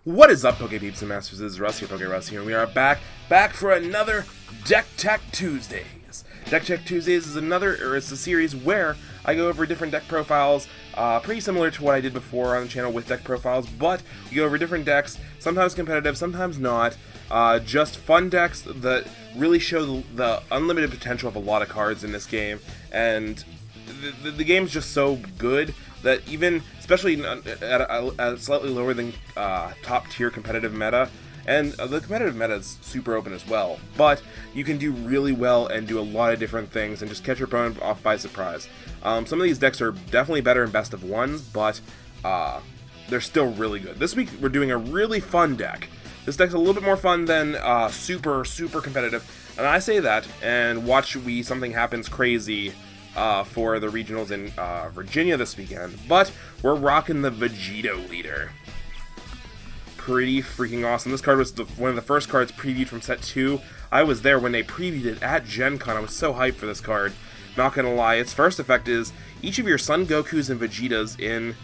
What is up, Poke Peeps and Masters? This is Russ here, PokeRuss here, and we are back for another Deck Tech Tuesdays. Deck Tech Tuesdays is it's a series where I go over different deck profiles, pretty similar to what I did before on the channel with deck profiles, but we go over different decks, sometimes competitive, sometimes not, just fun decks that really show the unlimited potential of a lot of cards in this game, and the game's just so good that even, especially at a slightly lower than top tier competitive meta, and the competitive meta is super open as well, but you can do really well and do a lot of different things and just catch your opponent off by surprise. Some of these decks are definitely better in best of ones, but they're still really good. This week we're doing a really fun deck. This deck's a little bit more fun than super competitive, and I say that, and watch something happens crazy for the regionals in Virginia this weekend, but we're rocking the Vegito leader. Pretty freaking awesome. This card was one of the first cards previewed from set 2. I was there when they previewed it at Gen Con. I was so hyped for this card. Not gonna lie, its first effect is each of your Sun Gokus and Vegetas in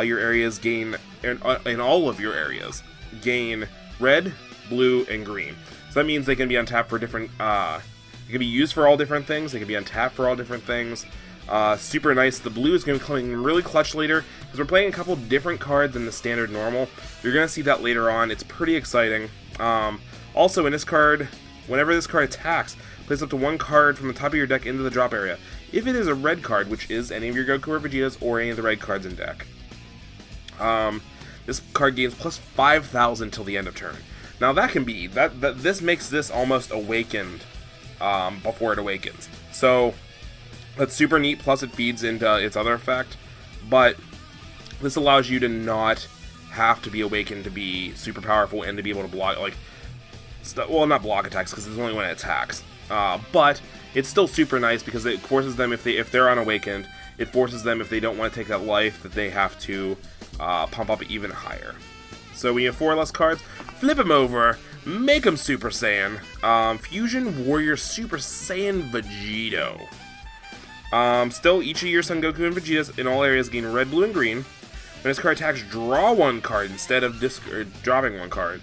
your areas gain, in all of your areas, gain red, blue, and green. So that means they can be untapped for different it can be used for all different things. They can be untapped for all different things. Super nice. The blue is going to be coming really clutch later because we're playing a couple different cards than the standard normal. You're going to see that later on. It's pretty exciting. Also, in this card, whenever this card attacks, place up to one card from the top of your deck into the drop area. If it is a red card, which is any of your Goku or Vegetas or any of the red cards in deck, this card gains plus 5,000 till the end of turn. Now that can be this makes this almost awakened. Before it awakens. So that's super neat, plus it feeds into its other effect, but this allows you to not have to be awakened to be super powerful and to be able to block, well, not block attacks because it's only when it attacks, but it's still super nice because it forces them, if they're unawakened, it forces them, if they don't want to take that life, that they have to pump up even higher. So we have 4 less cards, flip them over, make them Super Saiyan. Fusion Warrior Super Saiyan Vegito. Still, each of your Son Goku and Vegetas in all areas gain red, blue, and green. When this card attacks, draw 1 card instead of dropping 1 card.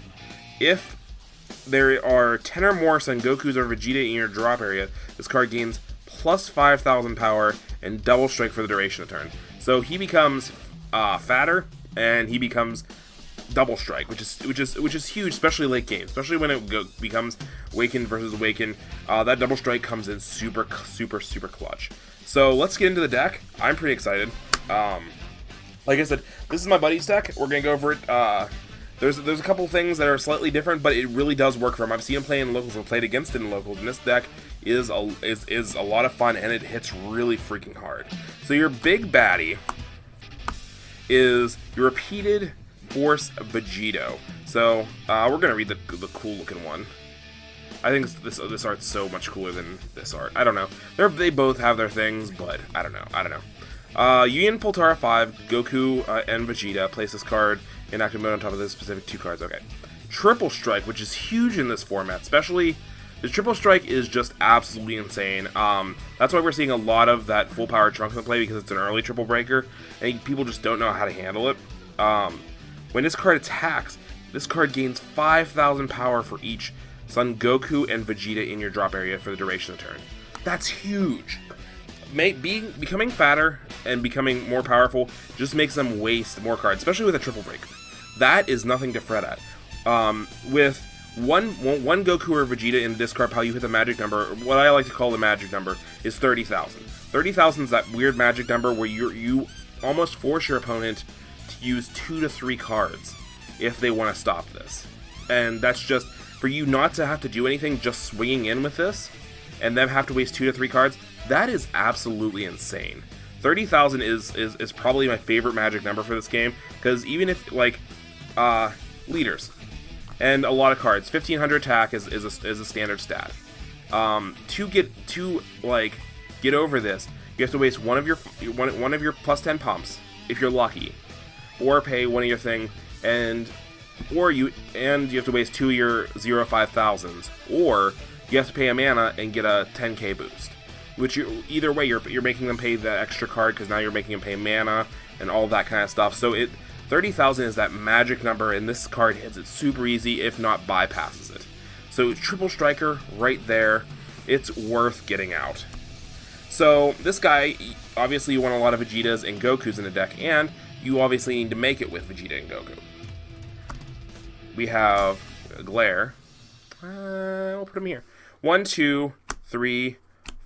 If there are 10 or more Son Gokus or Vegeta in your drop area, this card gains plus 5,000 power and double strike for the duration of turn. So he becomes fatter, and he becomes double strike, which is huge, especially late game, especially when it becomes Awakened versus Awakened. That double strike comes in super clutch. So let's get into the deck. I'm pretty excited. Like I said, this is my buddy's deck. We're gonna go over it. There's a couple things that are slightly different, but it really does work for him. I've seen him play in locals and played against it in locals, and this deck is a lot of fun, and it hits really freaking hard. So your big baddie is your repeated Force Vegito. So we're gonna read the cool looking one. I think this art's so much cooler than this art. I don't know. They both have their things, but I don't know. Union Poltara 5, Goku and Vegeta. Place this card in active mode on top of the specific 2 cards. Okay. Triple Strike, which is huge in this format, especially the Triple Strike is just absolutely insane. That's why we're seeing a lot of that full power Trunks in play, because it's an early triple breaker and people just don't know how to handle it. When this card attacks, this card gains 5,000 power for each Son Goku and Vegeta in your drop area for the duration of the turn. That's huge. Becoming fatter and becoming more powerful just makes them waste more cards, especially with a triple break. That is nothing to fret at. With one Goku or Vegeta in the discard pile, you hit the magic number. What I like to call the magic number is 30,000. 30,000 is that weird magic number where you almost force your opponent to use 2 to 3 cards if they want to stop this. And that's just, for you not to have to do anything, just swinging in with this, and them have to waste 2 to 3 cards, that is absolutely insane. 30,000 is probably my favorite magic number for this game, because even if, leaders, and a lot of cards, 1,500 attack is a standard stat. To get over this, you have to waste one of your plus 10 pumps, if you're lucky, or pay one of your thing, and you have to waste 2 of your 0.5000s, or you have to pay a mana and get a 10k boost. Which either way, you're making them pay the extra card, because now you're making them pay mana and all that kind of stuff. So 30,000 is that magic number, and this card hits it super easy, if not bypasses it. So triple striker right there, it's worth getting out. So this guy, obviously you want a lot of Vegetas and Gokus in the deck, and you obviously need to make it with Vegeta and Goku. We have Glare. We'll put him here. 1, 2, 3,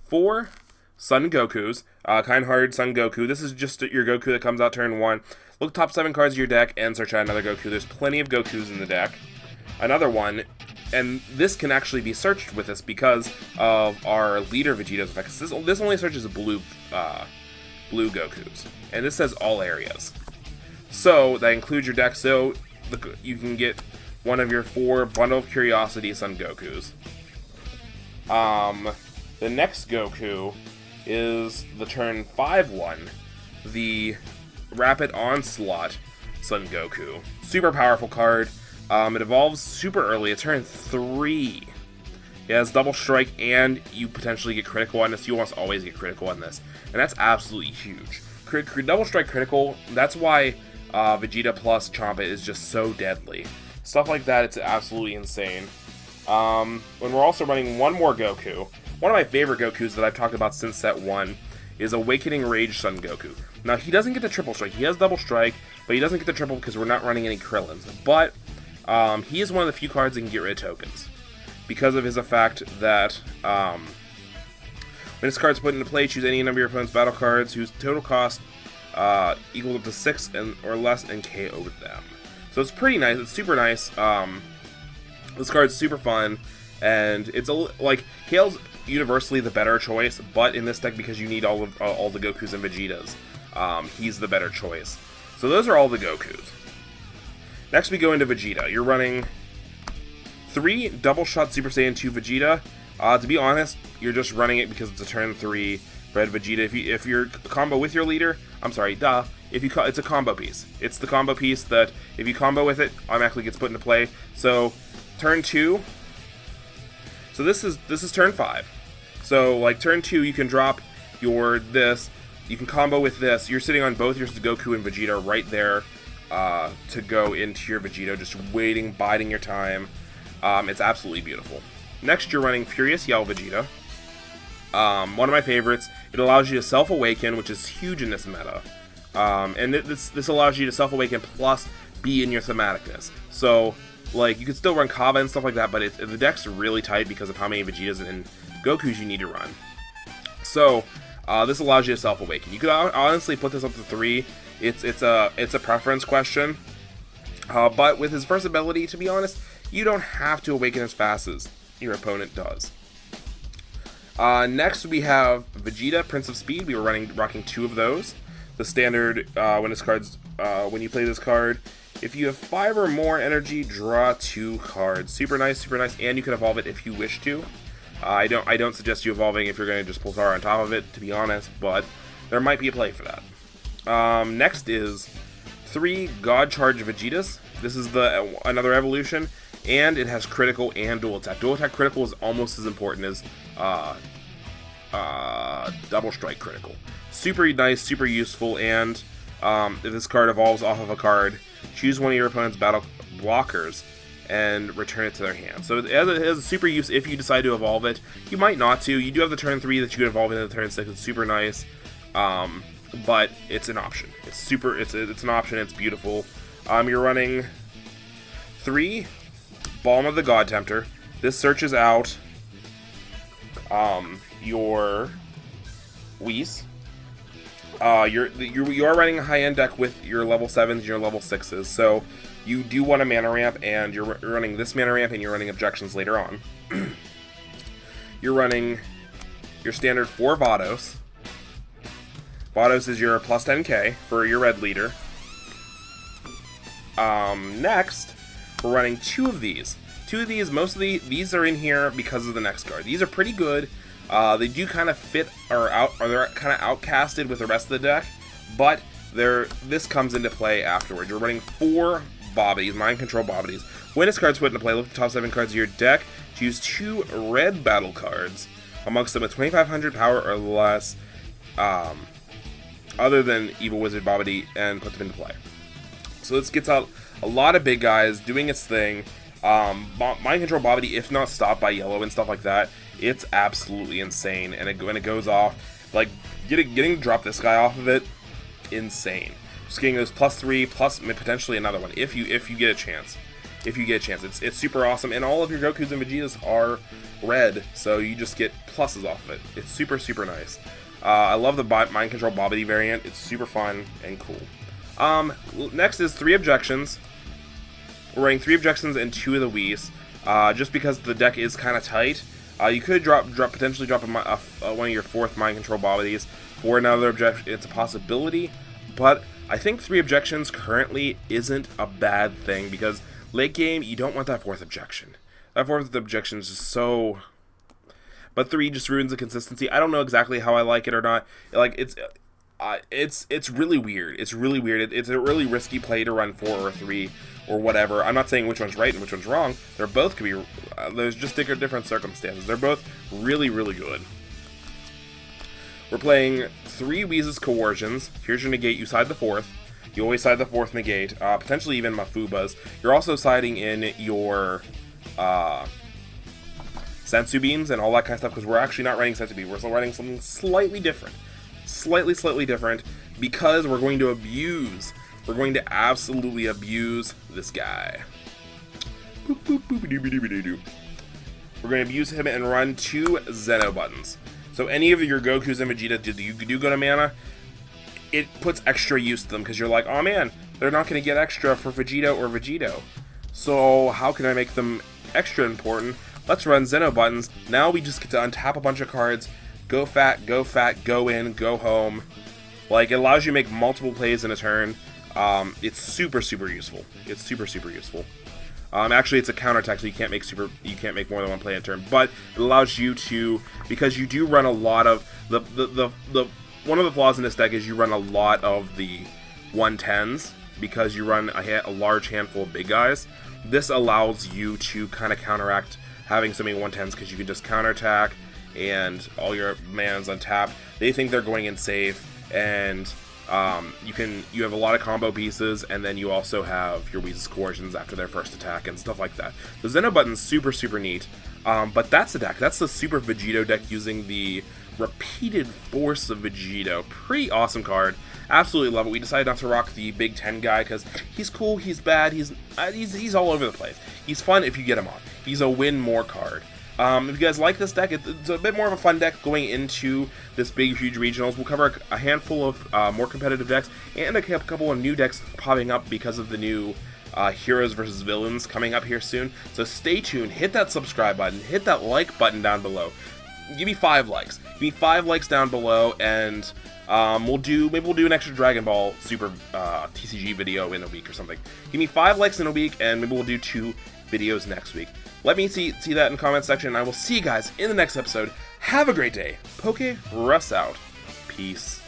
4 Sun Gokus. Kind-hearted Sun Goku. This is just your Goku that comes out turn 1. Look top 7 cards of your deck and search out another Goku. There's plenty of Gokus in the deck. Another one, and this can actually be searched with this because of our leader Vegito's effect. This only searches blue Gokus, and this says all areas. So that includes your deck. So you can get one of your 4 Bundle of Curiosity Sun Gokus. The next Goku is the turn 5 one, the Rapid Onslaught Sun Goku. Super powerful card. It evolves super early. It's turn 3. It has double strike, and you potentially get critical on this. You almost always get critical on this, and that's absolutely huge. Double strike critical. That's why Vegeta plus Champa is just so deadly. Stuff like that, it's absolutely insane. When we're also running one more Goku, one of my favorite Gokus that I've talked about since set 1 is Awakening Rage Sun Goku. Now, he doesn't get the triple strike. He has double strike, but he doesn't get the triple because we're not running any Krillins. But he is one of the few cards that can get rid of tokens because of his effect that when this card's put into play, choose any number of your opponent's battle cards whose total cost equals up to 6 or less and KO them. So it's pretty nice. It's super nice. This card's super fun, and it's like Kale's universally the better choice, but in this deck, because you need all the Gokus and Vegetas, he's the better choice. So those are all the Gokus. Next, we go into Vegeta. You're running 3 double shot Super Saiyan 2 Vegeta. To be honest, you're just running it because it's a turn 3 red Vegeta. If you're combo with your leader, I'm sorry, it's a combo piece. It's the combo piece that if you combo with it, automatically gets put into play. So turn 2. So this is turn 5. So like turn 2, you can drop your this. You can combo with this. You're sitting on both your Goku and Vegeta right there to go into your Vegito, just waiting, biding your time. It's absolutely beautiful. Next, you're running Furious Yell Vegeta. One of my favorites. It allows you to self-awaken, which is huge in this meta. And this allows you to self-awaken plus be in your thematicness. So, like, you can still run Kava and stuff like that, but the deck's really tight because of how many Vegetas and Gokus you need to run. So, this allows you to self-awaken. You could honestly put this up to 3. It's a preference question. But with his first ability, to be honest, you don't have to awaken as fast as your opponent does. Next, we have Vegeta, Prince of Speed. We were rocking 2 of those. The standard, when you play this card, if you have 5 or more energy, draw 2 cards. Super nice, and you can evolve it if you wish to. I don't suggest you evolving if you're going to just pull Pulsar on top of it, to be honest, but there might be a play for that. Next is 3 God Charge Vegetas. This is another evolution, and it has critical and dual attack. Dual attack critical is almost as important as double strike critical. Super nice, super useful, and if this card evolves off of a card, choose one of your opponent's battle blockers and return it to their hand. So it has a super use if you decide to evolve it. You might not to. You do have the turn 3 that you could evolve into the turn 6. It's super nice, but it's an option. It's an option. It's beautiful. You're running 3 Balm of the God Tempter. This searches out your Whis. You are running a high-end deck with your level 7s and your level 6s, so you do want a mana ramp, and you're running this mana ramp, and you're running objections later on. You're running your standard 4 Vados. Vados is your plus 10k for your red leader. Next, we're running 2 of these. 2 of these, most of these are in here because of the next card. These are pretty good. They do kind of fit they're kind of outcasted with the rest of the deck, but this comes into play afterwards. You're running 4 Bobbies, Mind Control Bobbies. When this card's put into play, look at the top 7 cards of your deck, choose 2 red battle cards, amongst them with 2500 power or less, other than Evil Wizard Bobbity, and put them into play. So this gets out a lot of big guys doing its thing. Mind Control Bobbity, if not stopped by yellow and stuff like that, it's absolutely insane. And when it goes off, like getting to drop this guy off of it, insane. Just getting those +3 plus potentially another one if you get a chance. If you get a chance, it's super awesome. And all of your Gokus and Vegetas are red, so you just get pluses off of it. It's super nice. I love the Mind Control Bobbity variant. It's super fun and cool. Next is 3 objections. We're running 3 objections and 2 of the Whis. Just because the deck is kind of tight. You could potentially drop one of your 4th Mind Control Bobbities for another objection. It's a possibility, but I think 3 objections currently isn't a bad thing because late game you don't want that 4th objection. That 4th objection is just so. But 3 just ruins the consistency. I don't know exactly how I like it or not. Like it's really weird. It's really weird. It's a really risky play to run 4 or 3 or whatever. I'm not saying which one's right and which one's wrong. They're both could be. There's just different circumstances. They're both really good. We're playing 3 Whis' Coercions. Here's your negate. You side the 4th. You always side the 4th negate. Potentially even Mafubas. You're also siding in your Sensu Beans and all that kind of stuff because we're actually not writing Sensu Beans. We're still writing something slightly different. Slightly different because we're going to abuse. We're going to absolutely abuse this guy. We're going to abuse him and run 2 Zeno buttons. So any of your Gokus and Vegeta do go to mana, it puts extra use to them because you're like, oh man, they're not going to get extra for Vegito or Vegito. So how can I make them extra important? Let's run Zeno buttons. Now we just get to untap a bunch of cards. Go fat, go in, go home. Like, it allows you to make multiple plays in a turn. It's super useful. It's super useful. Actually, it's a counterattack, so you can't make more than one play in a turn. But it allows you to, because you do run a lot of the one of the flaws in this deck is you run a lot of the 110s because you run a large handful of big guys. This allows you to kind of counteract having so many 110s because you can just counterattack and all your mana's untapped. They think they're going in safe, and you have a lot of combo pieces, and then you also have your Whis' Coercions after their first attack and stuff like that. The Zeno button's super neat, but that's the deck. That's the Super Vegito deck using the Repeated Force of Vegito. Pretty awesome card. Absolutely love it. We decided not to rock the Big 10 guy because he's cool, he's bad, he's all over the place. He's fun if you get him off. He's a win more card. If you guys like this deck, it's a bit more of a fun deck going into this big, huge regionals. We'll cover a handful of more competitive decks and a couple of new decks popping up because of the new Heroes versus Villains coming up here soon. So stay tuned, hit that subscribe button, hit that like button down below. Give me 5 likes. Give me 5 likes down below, and maybe we'll do an extra Dragon Ball Super TCG video in a week or something. Give me 5 likes in a week, and maybe we'll do 2 videos next week. Let me see that in the comment section, and I will see you guys in the next episode. Have a great day. PokeRuss out. Peace.